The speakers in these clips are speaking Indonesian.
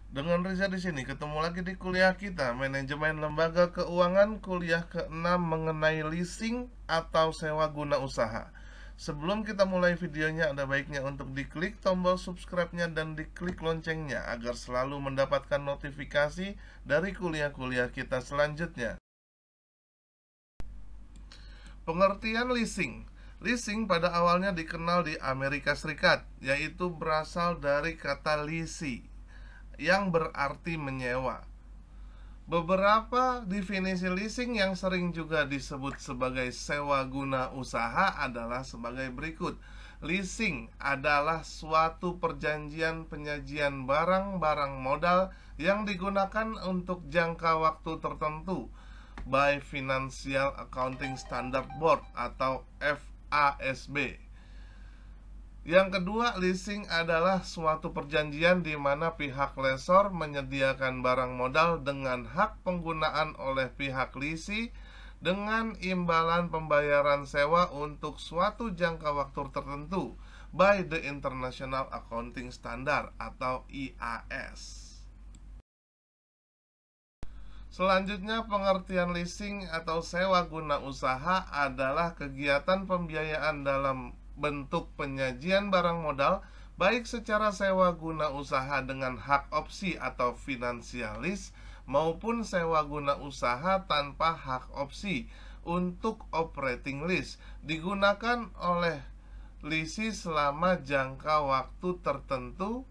Dengan Riza di sini ketemu lagi di kuliah kita, Manajemen Lembaga Keuangan, kuliah ke-6 mengenai leasing atau sewa guna usaha. Sebelum kita mulai videonya, ada baiknya untuk diklik tombol subscribe-nya dan diklik loncengnya agar selalu mendapatkan notifikasi dari kuliah-kuliah kita selanjutnya. Pengertian leasing. Leasing pada awalnya dikenal di Amerika Serikat, yaitu berasal dari kata leasing yang berarti menyewa. Beberapa definisi leasing yang sering juga disebut sebagai sewa guna usaha adalah sebagai berikut. Leasing adalah suatu perjanjian penyajian barang-barang modal yang digunakan untuk jangka waktu tertentu by Financial Accounting Standard Board atau FASB. Yang kedua, leasing adalah suatu perjanjian di mana pihak lessor menyediakan barang modal dengan hak penggunaan oleh pihak leasee dengan imbalan pembayaran sewa untuk suatu jangka waktu tertentu by the International Accounting Standard atau IAS. Selanjutnya, pengertian leasing atau sewa guna usaha adalah kegiatan pembiayaan dalam bentuk penyajian barang modal, baik secara sewa guna usaha dengan hak opsi atau financial lease, maupun sewa guna usaha tanpa hak opsi untuk operating lease, digunakan oleh leasing selama jangka waktu tertentu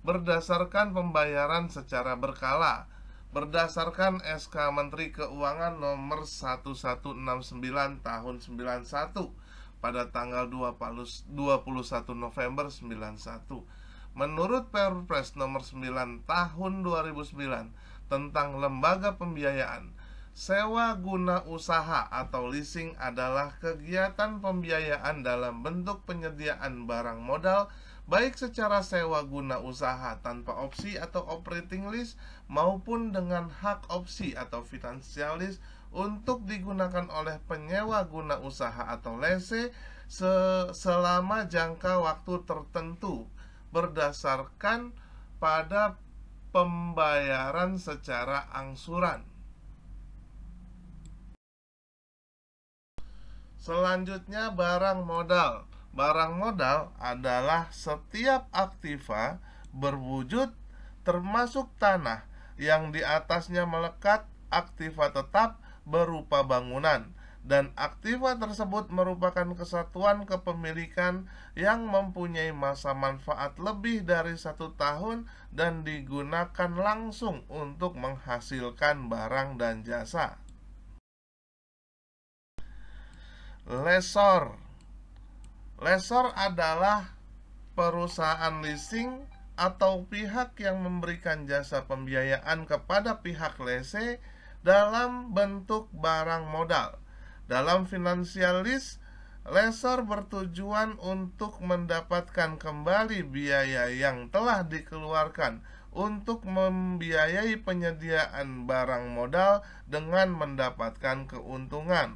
berdasarkan pembayaran secara berkala berdasarkan SK Menteri Keuangan nomor 1169 tahun 91 pada tanggal 21 November 91. Menurut Perpres nomor 9 tahun 2009 tentang lembaga pembiayaan, sewa guna usaha atau leasing adalah kegiatan pembiayaan dalam bentuk penyediaan barang modal baik secara sewa guna usaha tanpa opsi atau operating lease maupun dengan hak opsi atau financial lease untuk digunakan oleh penyewa guna usaha atau lessee selama jangka waktu tertentu berdasarkan pada pembayaran secara angsuran. Selanjutnya, barang modal. Barang modal adalah setiap aktiva berwujud termasuk tanah yang di atasnya melekat aktiva tetap berupa bangunan, dan aktiva tersebut merupakan kesatuan kepemilikan yang mempunyai masa manfaat lebih dari 1 tahun dan digunakan langsung untuk menghasilkan barang dan jasa. Lessor. Lessor adalah perusahaan leasing atau pihak yang memberikan jasa pembiayaan kepada pihak lessee dalam bentuk barang modal. Dalam financial lease, lessor bertujuan untuk mendapatkan kembali biaya yang telah dikeluarkan untuk membiayai penyediaan barang modal dengan mendapatkan keuntungan.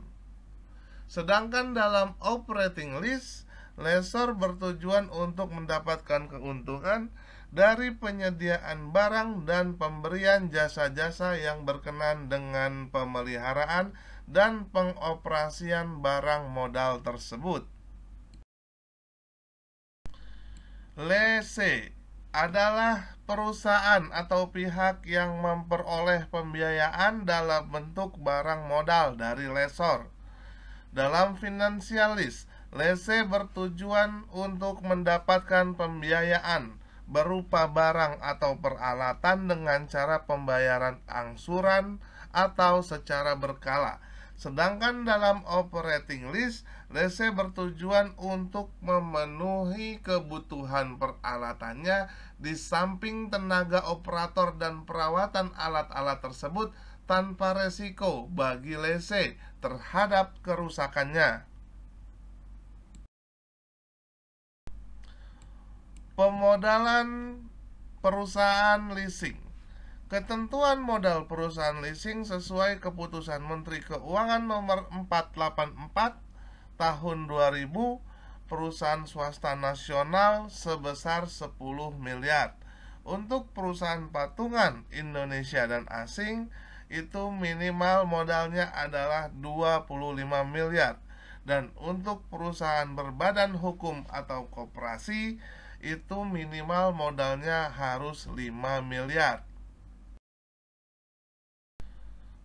Sedangkan dalam operating lease, lessor bertujuan untuk mendapatkan keuntungan dari penyediaan barang dan pemberian jasa-jasa yang berkenan dengan pemeliharaan dan pengoperasian barang modal tersebut. Lessee adalah perusahaan atau pihak yang memperoleh pembiayaan dalam bentuk barang modal dari lessor. Dalam financial lease, lessee bertujuan untuk mendapatkan pembiayaan berupa barang atau peralatan dengan cara pembayaran angsuran atau secara berkala. Sedangkan dalam operating lease, lessee bertujuan untuk memenuhi kebutuhan peralatannya di samping tenaga operator dan perawatan alat-alat tersebut tanpa resiko bagi lessee terhadap kerusakannya. Pemodalan perusahaan leasing. Ketentuan modal perusahaan leasing sesuai keputusan Menteri Keuangan nomor 484 tahun 2000, perusahaan swasta nasional sebesar 10 miliar. Untuk perusahaan patungan Indonesia dan asing, itu minimal modalnya adalah 25 miliar. Dan untuk perusahaan berbadan hukum atau koperasi, itu minimal modalnya harus 5 miliar.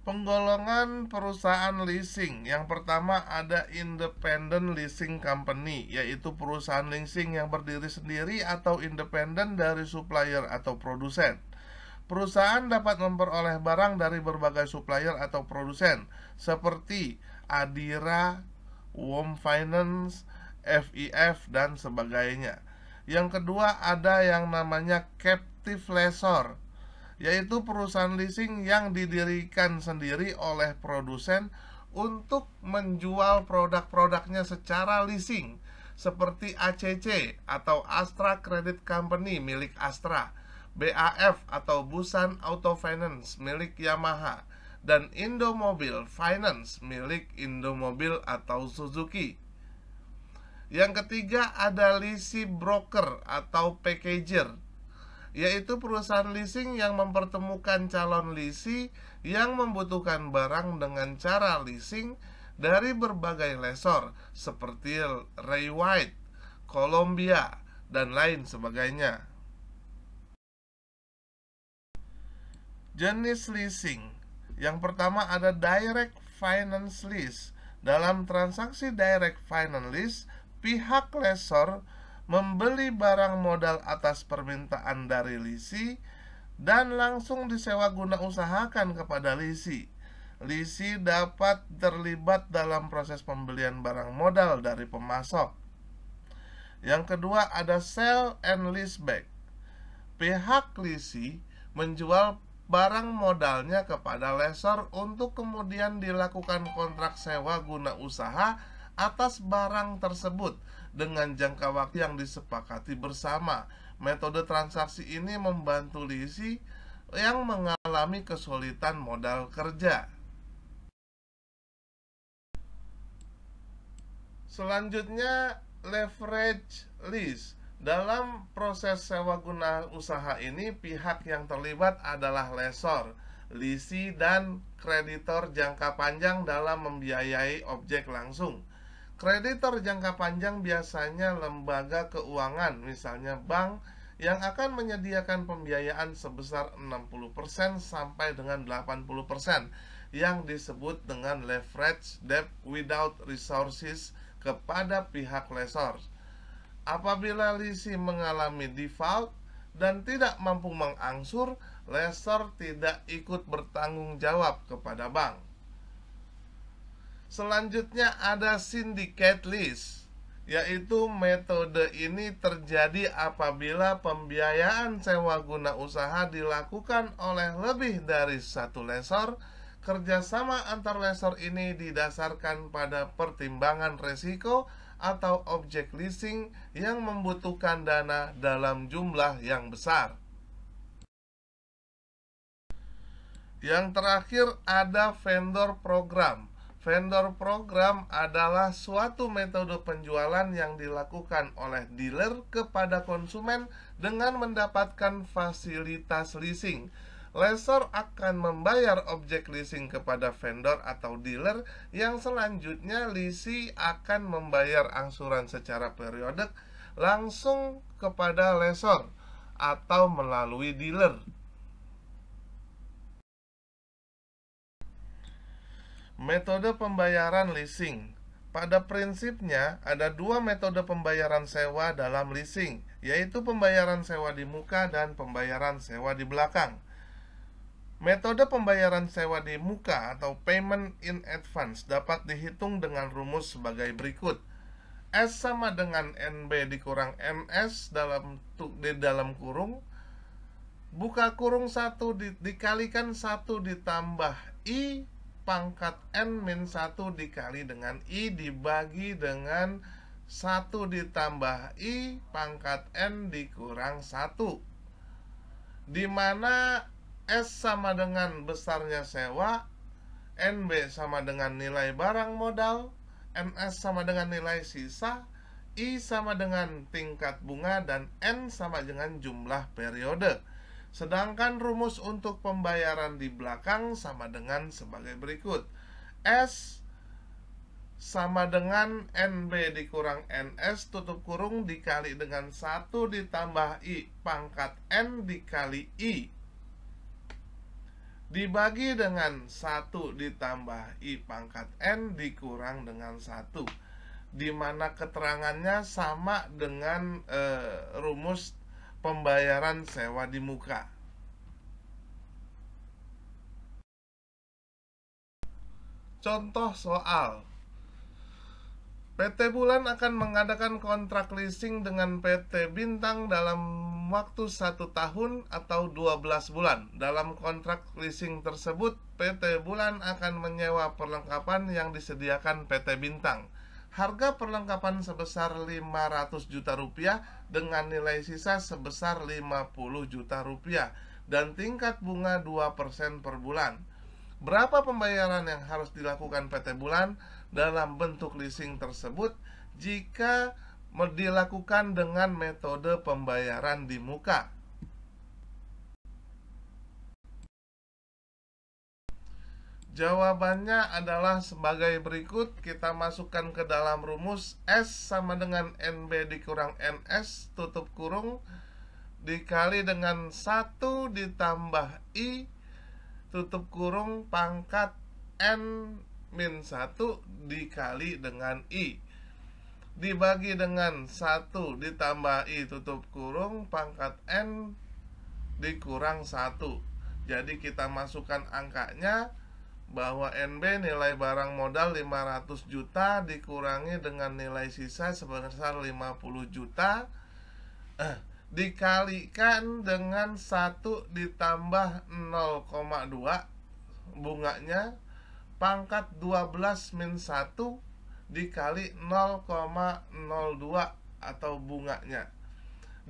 Penggolongan perusahaan leasing. Yang pertama ada independent leasing company, yaitu perusahaan leasing yang berdiri sendiri atau independen dari supplier atau produsen. Perusahaan dapat memperoleh barang dari berbagai supplier atau produsen seperti Adira, Wom Finance, FIF, dan sebagainya. Yang kedua ada yang namanya captive lessor, yaitu perusahaan leasing yang didirikan sendiri oleh produsen untuk menjual produk-produknya secara leasing, seperti ACC atau Astra Credit Company milik Astra, BAF atau Busan Auto Finance milik Yamaha, dan Indomobil Finance milik Indomobil atau Suzuki. Yang ketiga ada leasing broker atau packager, yaitu perusahaan leasing yang mempertemukan calon leasing yang membutuhkan barang dengan cara leasing dari berbagai lessor seperti Ray White, Columbia, dan lain sebagainya. Jenis leasing. Yang pertama ada direct finance lease. Dalam transaksi direct finance lease, pihak lessor membeli barang modal atas permintaan dari lisi dan langsung disewa guna usahakan kepada lisi. Lisi dapat terlibat dalam proses pembelian barang modal dari pemasok. Yang kedua ada sell and leaseback. Pihak lisi menjual barang modalnya kepada lessor untuk kemudian dilakukan kontrak sewa guna usaha atas barang tersebut dengan jangka waktu yang disepakati bersama. Metode transaksi ini membantu lisi yang mengalami kesulitan modal kerja. Selanjutnya, leverage lease. Dalam proses sewa guna usaha ini, pihak yang terlibat adalah lessor, lisi, dan kreditor jangka panjang dalam membiayai objek langsung. Kreditor jangka panjang biasanya lembaga keuangan, misalnya bank, yang akan menyediakan pembiayaan sebesar 60% sampai dengan 80%, yang disebut dengan leverage debt without resources kepada pihak lessor. Apabila lisi mengalami default dan tidak mampu mengangsur, lessor tidak ikut bertanggung jawab kepada bank. Selanjutnya ada syndicate lease, yaitu metode ini terjadi apabila pembiayaan sewa guna usaha dilakukan oleh lebih dari satu lessor. Kerjasama antar lessor ini didasarkan pada pertimbangan resiko atau objek leasing yang membutuhkan dana dalam jumlah yang besar. Yang terakhir ada vendor program. Vendor program adalah suatu metode penjualan yang dilakukan oleh dealer kepada konsumen dengan mendapatkan fasilitas leasing. Lessor akan membayar objek leasing kepada vendor atau dealer, yang selanjutnya lisi akan membayar angsuran secara periodik langsung kepada lessor atau melalui dealer. Metode pembayaran leasing. Pada prinsipnya ada dua metode pembayaran sewa dalam leasing, yaitu pembayaran sewa di muka dan pembayaran sewa di belakang. Metode pembayaran sewa di muka atau payment in advance dapat dihitung dengan rumus sebagai berikut. S sama dengan NB dikurang NS di dalam kurung, buka kurung 1 dikalikan 1 ditambah I pangkat N min 1 dikali dengan I dibagi dengan 1 ditambah I pangkat N dikurang 1, di mana S sama dengan besarnya sewa, NB sama dengan nilai barang modal, NS sama dengan nilai sisa, I sama dengan tingkat bunga, dan N sama dengan jumlah periode. Sedangkan rumus untuk pembayaran di belakang sama dengan sebagai berikut. S sama dengan NB dikurang NS tutup kurung dikali dengan 1 ditambah I pangkat N dikali I dibagi dengan 1 ditambah I pangkat N dikurang dengan 1, di mana keterangannya sama dengan rumus pembayaran sewa di muka. Contoh soal: PT Bulan akan mengadakan kontrak leasing dengan PT Bintang dalam waktu 1 tahun atau 12 bulan. Dalam kontrak leasing tersebut, PT Bulan akan menyewa perlengkapan yang disediakan PT Bintang. Harga perlengkapan sebesar 500 juta rupiah dengan nilai sisa sebesar 50 juta rupiah dan tingkat bunga 2% per bulan. Berapa pembayaran yang harus dilakukan PT Bulan dalam bentuk leasing tersebut jika dilakukan dengan metode pembayaran di muka? Jawabannya adalah sebagai berikut. Kita masukkan ke dalam rumus. S sama dengan NB dikurang NS tutup kurung dikali dengan 1 ditambah I tutup kurung pangkat N min 1 dikali dengan I dibagi dengan 1 ditambah I tutup kurung pangkat N dikurang 1. Jadi kita masukkan angkanya bahwa NB nilai barang modal 500 juta dikurangi dengan nilai sisa sebesar 50 juta dikalikan dengan 1 ditambah 0,2 bunganya pangkat 12 min 1 dikali 0,02 atau bunganya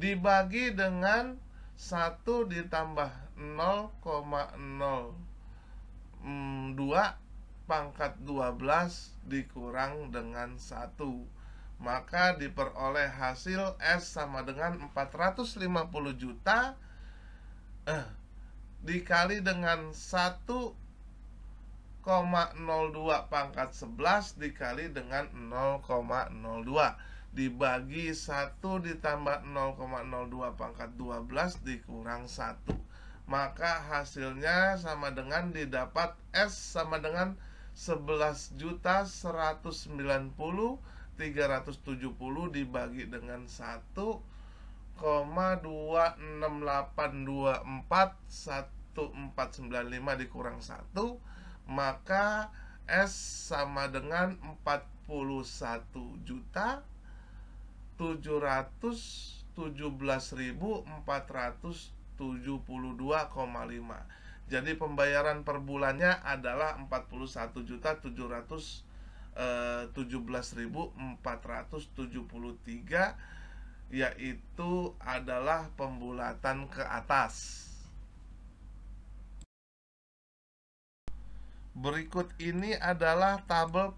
dibagi dengan 1 ditambah 0,02 pangkat 12 dikurang dengan 1, maka diperoleh hasil S sama dengan 450 juta dikali dengan 1,02 pangkat 11 dikali dengan 0,02 dibagi 1 ditambah 0,02 pangkat 12 dikurang 1, maka hasilnya sama dengan didapat S sama dengan 11.190.370 dibagi dengan 1,26824 dikurang 1, maka S sama dengan 41.717.472,5. Jadi pembayaran per bulannya adalah 41.717.473, yaitu adalah pembulatan ke atas. Berikut ini adalah tabel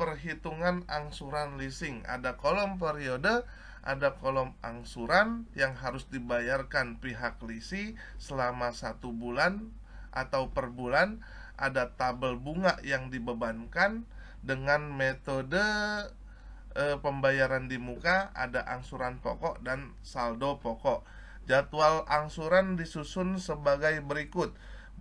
perhitungan angsuran leasing. Ada kolom periode, ada kolom angsuran yang harus dibayarkan pihak leasing selama 1 bulan atau per bulan. Ada tabel bunga yang dibebankan dengan metode pembayaran di muka. Ada angsuran pokok dan saldo pokok. Jadwal angsuran disusun sebagai berikut.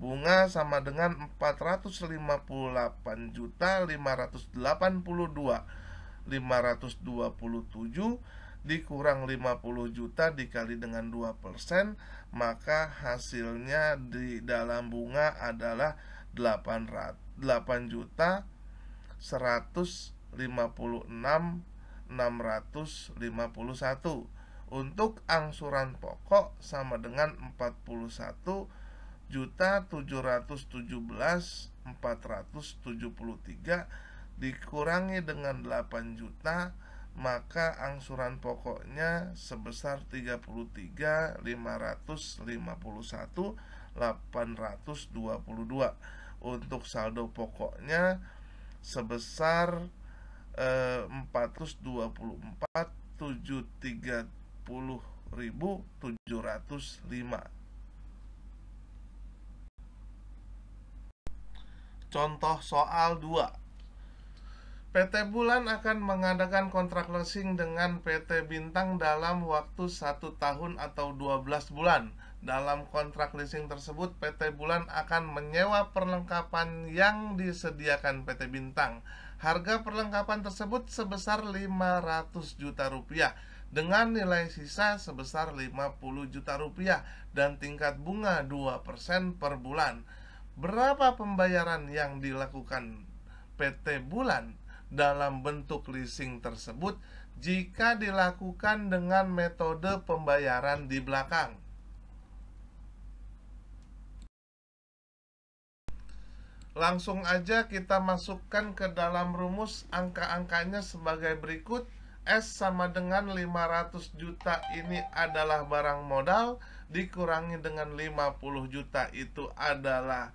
Bunga sama dengan 458.582.527 dikurang 50 juta dikali dengan 2%, maka hasilnya di dalam bunga adalah 8.156.651. Untuk angsuran pokok sama dengan 41.717.473 dikurangi dengan 8 juta, maka angsuran pokoknya sebesar 33.551.822. Untuk saldo pokoknya sebesar 424 730.705. Contoh soal 2. PT Bulan akan mengadakan kontrak leasing dengan PT Bintang dalam waktu 1 tahun atau 12 bulan. Dalam kontrak leasing tersebut, PT Bulan akan menyewa perlengkapan yang disediakan PT Bintang. Harga perlengkapan tersebut sebesar 500 juta rupiah dengan nilai sisa sebesar 50 juta rupiah dan tingkat bunga 2% per bulan. Berapa pembayaran yang dilakukan PT Bulan dalam bentuk leasing tersebut jika dilakukan dengan metode pembayaran di belakang? Langsung aja kita masukkan ke dalam rumus angka-angkanya sebagai berikut. S sama dengan 500 juta ini adalah barang modal, dikurangi dengan 50 juta itu adalah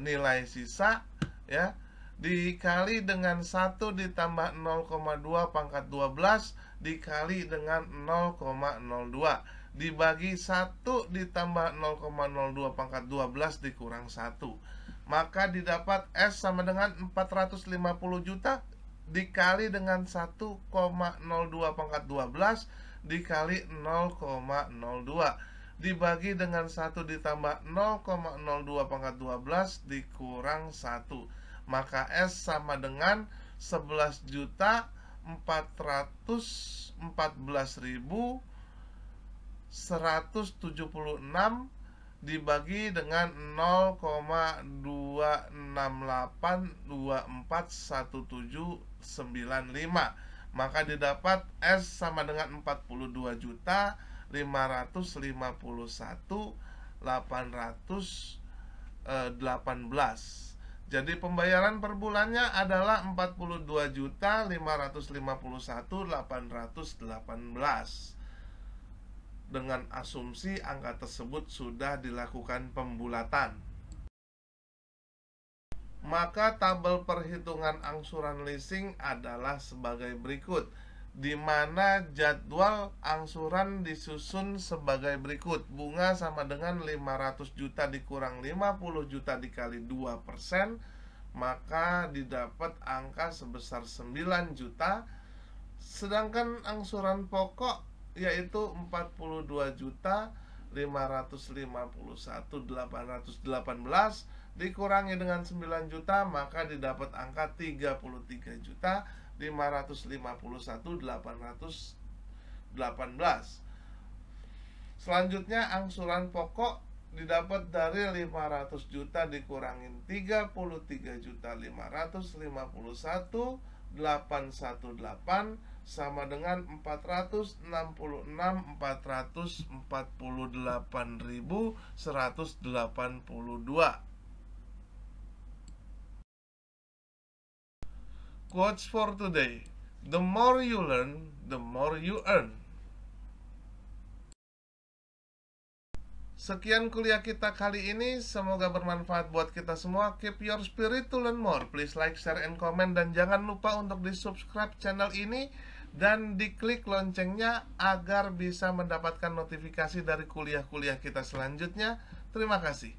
nilai sisa, ya, dikali dengan 1 ditambah 0,2 pangkat 12 dikali dengan 0,02 dibagi 1 ditambah 0,02 pangkat 12 dikurang 1, maka didapat S sama dengan 450 juta dikali dengan 1,02 pangkat 12 dikali 0,02 dibagi dengan 1 ditambah 0,02 pangkat 12 dikurang 1, maka S sama dengan 11.414.176 dibagi dengan 0,26824175, maka didapat S sama dengan 42.551.818. Jadi pembayaran per bulannya adalah 42.551.818. Dengan asumsi angka tersebut sudah dilakukan pembulatan. Maka tabel perhitungan angsuran leasing adalah sebagai berikut, di mana jadwal angsuran disusun sebagai berikut. Bunga sama dengan 500 juta dikurang 50 juta dikali 2%, maka didapat angka sebesar 9 juta. Sedangkan angsuran pokok yaitu 42.551.818 dikurangi dengan 9 juta, maka didapat angka 33.551.818. Selanjutnya angsuran pokok didapat dari 500 juta dikurangin 33.551.818 sama dengan 466.448.182. Quotes for today. The more you learn, the more you earn. Sekian kuliah kita kali ini, semoga bermanfaat buat kita semua. Keep your spirit to learn more. Please like, share, and comment. Dan jangan lupa untuk di subscribe channel ini dan diklik loncengnya agar bisa mendapatkan notifikasi dari kuliah-kuliah kita selanjutnya. Terima kasih.